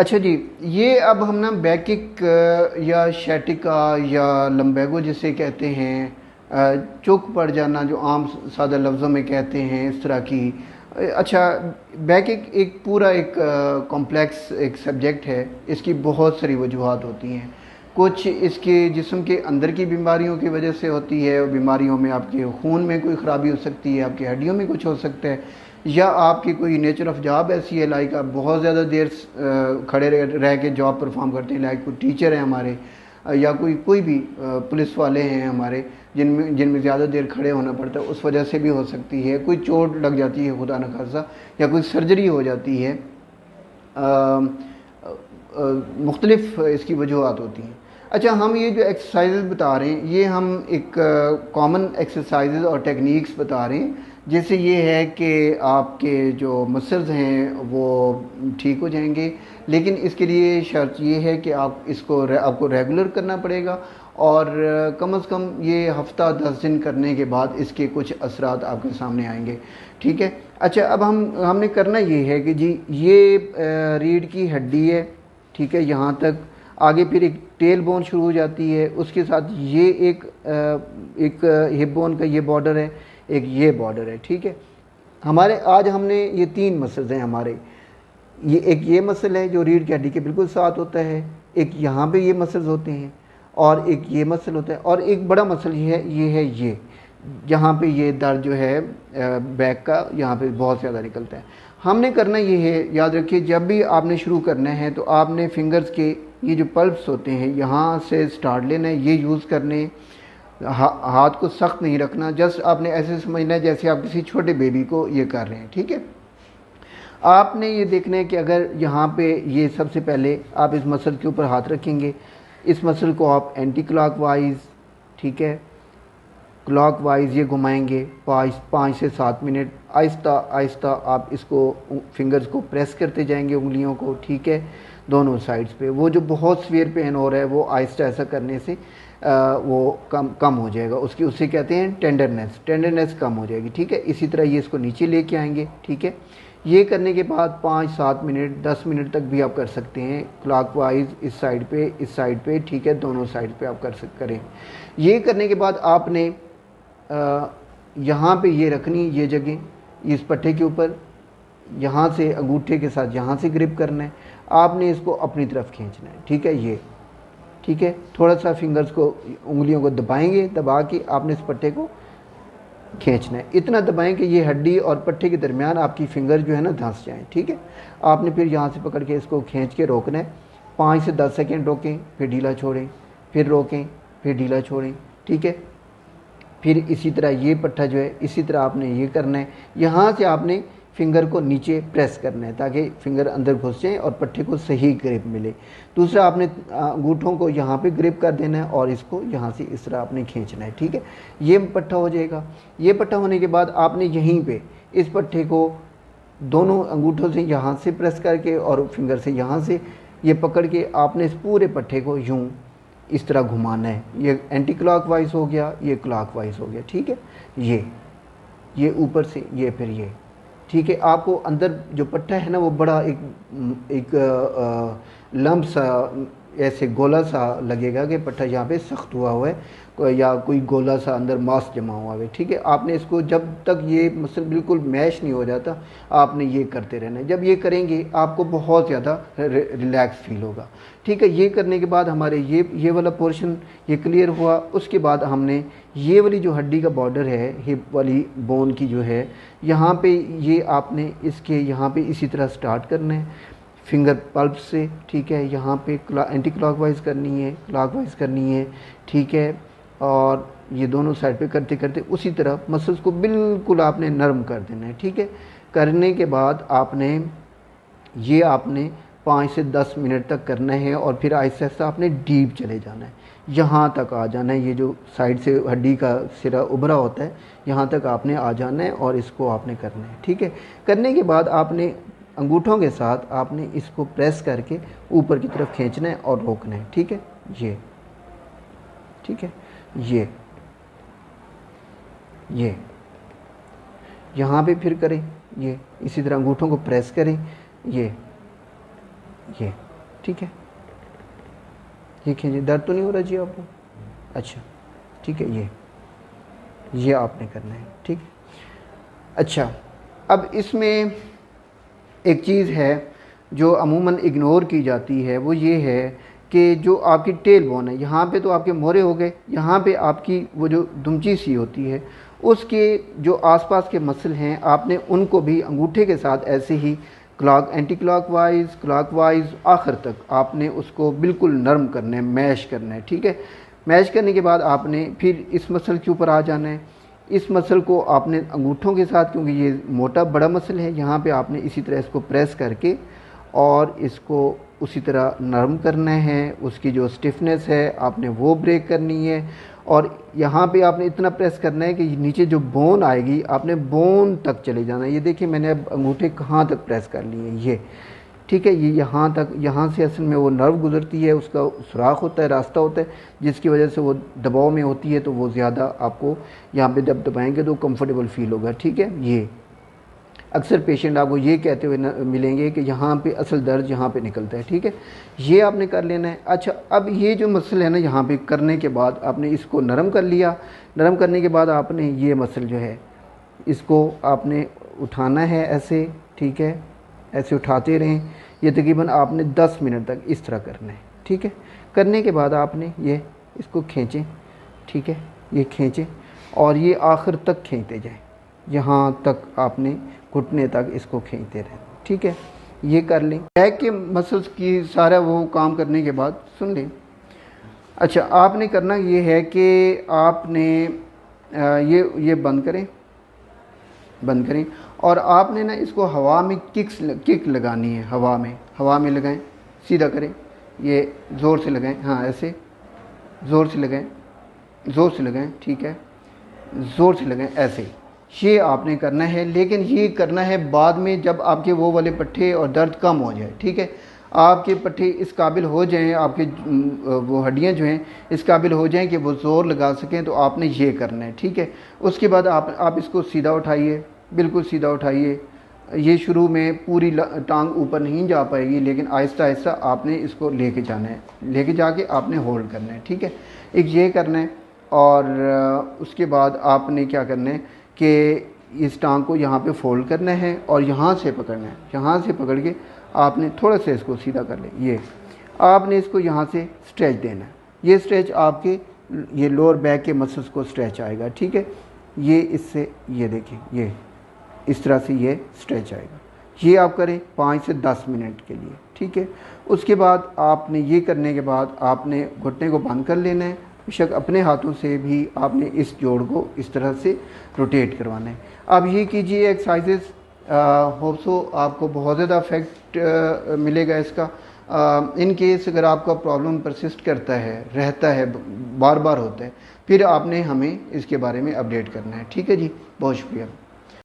اچھا جی، یہ اب ہم نا بیکک یا شیٹکا یا لمبیگو جسے کہتے ہیں، چوک پڑ جانا جو عام سادہ لفظوں میں کہتے ہیں، اس طرح کی اچھا بیکک ایک پورا ایک کمپلیکس ایک سبجیکٹ ہے، اس کی بہت ساری وجوہات ہوتی ہیں۔ کچھ اس کے جسم کے اندر کی بیماریوں کی وجہ سے ہوتی ہے، بیماریوں میں آپ کے خون میں کوئی خرابی ہو سکتی ہے، آپ کی ہڈیوں میں کچھ ہو سکتا ہے، یا آپ کی کوئی نیچر آف جاب ایسی ہے، لائک آپ بہت زیادہ دیر کھڑے رہ کے جاب پرفارم کرتے ہیں، لائک کوئی ٹیچر ہیں ہمارے، یا کوئی بھی پولیس والے ہیں ہمارے، جن میں زیادہ دیر کھڑے ہونا پڑتا ہے، اس وجہ سے بھی ہو سکتی ہے۔ کوئی چوٹ لگ جاتی ہے خدا نخواستہ، یا کوئی سرجری ہو جاتی ہے، مختلف اس کی وجوہات ہوتی ہیں۔ اچھا، ہم یہ جو ایکسرسائزز بتا رہے ہیں، یہ ہم ایک کامن ایکسرسائزز اور ٹیکنیکس بتا رہے ہیں، جس سے یہ ہے کہ آپ کے جو مسلز ہیں وہ ٹھیک ہو جائیں گے، لیکن اس کے لیے شرط یہ ہے کہ آپ کو ریگولر کرنا پڑے گا، اور کم از کم یہ ہفتہ 10 دن کرنے کے بعد اس کے کچھ اثرات آپ کے سامنے آئیں گے، ٹھیک ہے۔ اچھا، اب ہم نے کرنا یہ ہے کہ جی یہ ریڑھ کی ہڈی ہے، ٹھیک ہے، یہاں تک آگے پھر ایک ٹیل بون شروع ہو جاتی ہے، اس کے ساتھ یہ ایک ہپ بون کا یہ بارڈر ہے، ایک یہ بارڈر ہے، ٹھیک ہے۔ آج ہم نے یہ 3 مسلز ہیں ہمارے، ایک یہ مسل ہے جو ریڑھ کی ہڈی کے بالکل ساتھ ہوتا ہے، ایک یہاں پہ یہ مسلز ہوتے ہیں، اور ایک یہ مسل ہوتا ہے، اور ایک بڑا مسل یہ ہے جہاں پہ یہ درد جو ہے بیک کا یہاں پہ بہت زیادہ نکلتا ہے۔ ہم نے کرنا یہ ہے، یاد رکھیے، جب بھی آپ نے شروع کرنا ہے تو آپ نے فنگرز کے یہ جو پلپس ہوتے ہیں یہاں سے سٹارٹ لینا ہے، یہ یوز کرنے، ہاتھ کو سخت نہیں رکھنا، جسٹ آپ نے ایسے سمجھنا ہے جیسے آپ کسی چھوٹے بیبی کو یہ کر رہے ہیں، ٹھیک ہے۔ آپ نے یہ دیکھنا ہے کہ اگر یہاں پہ یہ سب سے پہلے آپ اس مسل کے اوپر ہاتھ رکھیں گے، اس مسل کو آپ اینٹی کلاک وائز، ٹھیک ہے، کلاک وائز یہ گھمائیں گے 5 سے 7 منٹ، آہستہ آہستہ آپ اس کو فنگرز کو پریس کرتے جائیں گے، انگلیوں کو، ٹھیک ہے، دونوں سائڈز پہ۔ وہ جو بہت سویئر پین ہو رہا ہے وہ آہستہ ایسا کرنے سے وہ کم ہو جائے گا، اسے کہتے ہیں ٹینڈرنیس کم ہو جائے گی، ٹھیک ہے۔ اسی طرح یہ اس کو نیچے لے کے آئیں گے، ٹھیک ہے۔ یہ کرنے کے بعد 5-7 منٹ 10 منٹ تک بھی آپ کر سکتے ہیں، کلاک وائز اس سائڈ پہ، ٹھیک ہے، دونوں سائڈ پہ آپ کریں۔ یہ کرنے کے بعد آپ نے یہاں پہ یہ رکھنی، یہ جگہ اس پٹھے کے اوپر، یہاں سے انگوٹھے کے ساتھ یہاں سے گرپ کرنا ہے، آپ نے اس کو اپنی طرف کھینچنا ہے، ٹھیک ہے، یہ ٹھیک ہے۔ تھوڑا سا فنگرز کو، انگلیوں کو دبائیں گے، دبا کے آپ نے اس پٹھے کو کھینچنا ہے، اتنا دبائیں کہ یہ ہڈی اور پٹھے کے درمیان آپ کی فنگر جو ہے نا دھنس جائیں، ٹھیک ہے۔ آپ نے پھر یہاں سے پکڑ کے اس کو کھینچ کے روکنا ہے، 5 سے 10 سیکنڈ روکیں، پھر ڈھیلا چھوڑیں، پھر روکیں، پھر ڈھیلا چھوڑیں، ٹھیک ہے۔ پھر اسی طرح یہ پٹھا جو ہے اسی طرح آپ نے یہ کرنا ہے، یہاں سے آپ نے فنگر کو نیچے پریس کرنا ہے تاکہ فنگر اندر گھس جائیں اور پٹھے کو صحیح گرپ ملے۔ دوسرا، آپ نے انگوٹھوں کو یہاں پہ گرپ کر دینا ہے اور اس کو یہاں سے اس طرح آپ نے کھینچنا ہے، ٹھیک ہے۔ یہ پٹھا ہو جائے گا۔ یہ پٹھا ہونے کے بعد آپ نے یہیں پہ اس پٹھے کو دونوں انگوٹھوں سے یہاں سے پریس کر کے اور فنگر سے یہاں سے یہ پکڑ کے آپ نے اس پورے پٹھے کو یوں اس طرح گھمانا ہے، یہ اینٹی کلاک وائز ہو گیا، یہ کلاک وائز ہو گیا، ٹھیک ہے۔ یہ اوپر سے یہ پھر یہ، ٹھیک ہے۔ آپ کو اندر جو پٹھا ہے نا وہ بڑا ایک لمپ سا، ایسے گولا سا لگے گا کہ پٹھا یہاں پہ سخت ہوا ہے، یا کوئی گولا سا اندر ماس جمع ہوا ہے، ٹھیک ہے۔ آپ نے اس کو جب تک یہ مسل بالکل میش نہیں ہو جاتا آپ نے یہ کرتے رہنا ہے۔ جب یہ کریں گے آپ کو بہت زیادہ ریلیکس فیل ہوگا، ٹھیک ہے۔ یہ کرنے کے بعد ہمارے یہ والا پورشن یہ کلیئر ہوا۔ اس کے بعد ہم نے یہ والی جو ہڈی کا بارڈر ہے ہپ والی بون کی جو ہے، یہاں پہ یہ آپ نے اس کے یہاں پہ اسی طرح سٹارٹ کرنا ہے فنگر پلپ سے، ٹھیک ہے۔ یہاں پہ اینٹی کلاک وائز کرنی ہے، کلاک وائز کرنی ہے، ٹھیک ہے۔ اور یہ دونوں سائڈ پہ کرتے کرتے اسی طرح مسلس کو بالکل آپ نے نرم کر دینا ہے، ٹھیک ہے۔ کرنے کے بعد آپ نے 5 سے 10 منٹ تک کرنا ہے، اور پھر آہستہ آہستہ آپ نے ڈیپ چلے جانا ہے، یہاں تک آ جانا ہے، یہ جو سائڈ سے ہڈی کا سرا ابھرا ہوتا ہے یہاں تک آپ نے آ جانا ہے، اور اس کو آپ نے کرنا ہے، ٹھیک ہے۔ کرنے کے بعد آپ نے انگوٹھوں کے ساتھ آپ نے اس کو پریس کر کے اوپر کی طرف کھینچنا ہے اور روکنا ہے، ٹھیک ہے۔ یہ ٹھیک ہے، یہ یہاں پہ پھر کریں، یہ اسی طرح انگوٹھوں کو پریس کریں، یہ یہ ٹھیک ہے، یہ کھینچیں، درد تو نہیں ہو رہا جی آپ کو؟ اچھا ٹھیک ہے، یہ آپ نے کرنا ہے ٹھیک ہے۔ اچھا اب اس میں ایک چیز ہے جو عموماً اگنور کی جاتی ہے، وہ یہ ہے کہ جو آپ کی ٹیل بون ہے، یہاں پہ تو آپ کے مورے ہو گئے، یہاں پہ آپ کی وہ جو دمچی سی ہوتی ہے اس کے جو آس پاس کے مسل ہیں آپ نے ان کو بھی انگوٹھے کے ساتھ ایسے ہی اینٹی کلاک وائز آخر تک آپ نے اس کو بالکل نرم کرنا ہے، میش کرنا ہے ٹھیک ہے۔ میش کرنے کے بعد آپ نے پھر اس مسل کے اوپر آ جانا ہے، اس مسل کو آپ نے انگوٹھوں کے ساتھ، کیونکہ یہ موٹا بڑا مسل ہے، یہاں پہ آپ نے اسی طرح اس کو پریس کر کے اور اس کو اسی طرح نرم کرنا ہے، اس کی جو سٹفنس ہے آپ نے وہ بریک کرنی ہے، اور یہاں پہ آپ نے اتنا پریس کرنا ہے کہ نیچے جو بون آئے گی آپ نے بون تک چلے جانا ہے۔ یہ دیکھیں میں نے اب انگوٹھے کہاں تک پریس کر لیے ہیں، یہ ٹھیک ہے، یہ یہاں تک، یہاں سے اصل میں وہ نرو گزرتی ہے، اس کا سوراخ ہوتا ہے، راستہ ہوتا ہے، جس کی وجہ سے وہ دباؤ میں ہوتی ہے، تو وہ زیادہ آپ کو یہاں پہ جب دبائیں گے تو کمفرٹیبل فیل ہوگا ٹھیک ہے۔ یہ اکثر پیشنٹ آپ کو یہ کہتے ہوئے ملیں گے کہ یہاں پہ اصل درد یہاں پہ نکلتا ہے ٹھیک ہے، یہ آپ نے کر لینا ہے۔ اچھا اب یہ جو مسل ہے نا، یہاں پہ کرنے کے بعد آپ نے اس کو نرم کر لیا، نرم کرنے کے بعد آپ نے یہ مسل جو ہے اس کو آپ نے اٹھانا ہے ایسے ٹھیک ہے، ایسے اٹھاتے رہیں، یہ تقریباً آپ نے 10 منٹ تک اس طرح کرنا ہے ٹھیک ہے۔ کرنے کے بعد آپ نے یہ اس کو کھینچیں ٹھیک ہے، یہ کھینچیں اور یہ آخر تک کھینچتے جائیں، یہاں تک آپ نے گھٹنے تک اس کو کھینچتے رہیں ٹھیک ہے۔ یہ کر لیں بیک کے مسلس کی سارا وہ کام کرنے کے بعد سن لیں۔ اچھا آپ نے کرنا یہ ہے کہ آپ نے یہ بند کریں اور آپ نے نا اس کو ہوا میں کک لگانی ہے، ہوا میں لگائیں، سیدھا کریں، یہ زور سے لگائیں، ہاں ایسے زور سے لگائیں ٹھیک ہے، زور سے لگائیں ایسے، یہ آپ نے کرنا ہے۔ لیکن یہ کرنا ہے بعد میں جب آپ کے وہ والے پٹھے اور درد کم ہو جائے ٹھیک ہے، آپ کے پٹھے اس قابل ہو جائیں، آپ کے وہ ہڈیاں جو ہیں اس قابل ہو جائیں کہ وہ زور لگا سکیں، تو آپ نے یہ کرنا ہے ٹھیک ہے۔ اس کے بعد آپ اس کو سیدھا اٹھائیے، بالکل سیدھا اٹھائیے، یہ شروع میں پوری ٹانگ اوپر نہیں جا پائے گی، لیکن آہستہ آہستہ آپ نے اس کو لے کے جانا ہے، لے کے جا کے آپ نے ہولڈ کرنا ہے ٹھیک ہے، ایک یہ کرنا ہے۔ اور اس کے بعد آپ نے کیا کرنا ہے کہ اس ٹانگ کو یہاں پہ فولڈ کرنا ہے اور یہاں سے پکڑنا ہے، یہاں سے پکڑ کے آپ نے تھوڑا سا اس کو سیدھا کر لیں، یہ آپ نے اس کو یہاں سے اسٹریچ دینا ہے، یہ اسٹریچ آپ کے یہ لوور بیک کے مسلس کو اسٹریچ آئے گا ٹھیک ہے۔ یہ اس سے یہ دیکھیں، یہ اس طرح سے یہ اسٹریچ آئے گا، یہ آپ کریں 5 سے 10 منٹ کے لیے ٹھیک ہے۔ اس کے بعد آپ نے یہ کرنے کے بعد آپ نے گھٹنے کو بند کر لینا ہے، بے شک اپنے ہاتھوں سے بھی آپ نے اس جوڑ کو اس طرح سے روٹیٹ کروانا ہے۔ اب یہ کیجئے ایکسرسائزز، ہوپ سو آپ کو بہت زیادہ افیکٹ ملے گا اس کا۔ ان کیس اگر آپ کا پرابلم پرسسٹ کرتا ہے، رہتا ہے، بار بار ہوتا ہے، پھر آپ نے ہمیں اس کے بارے میں اپڈیٹ کرنا ہے ٹھیک ہے جی۔ بہت شکریہ۔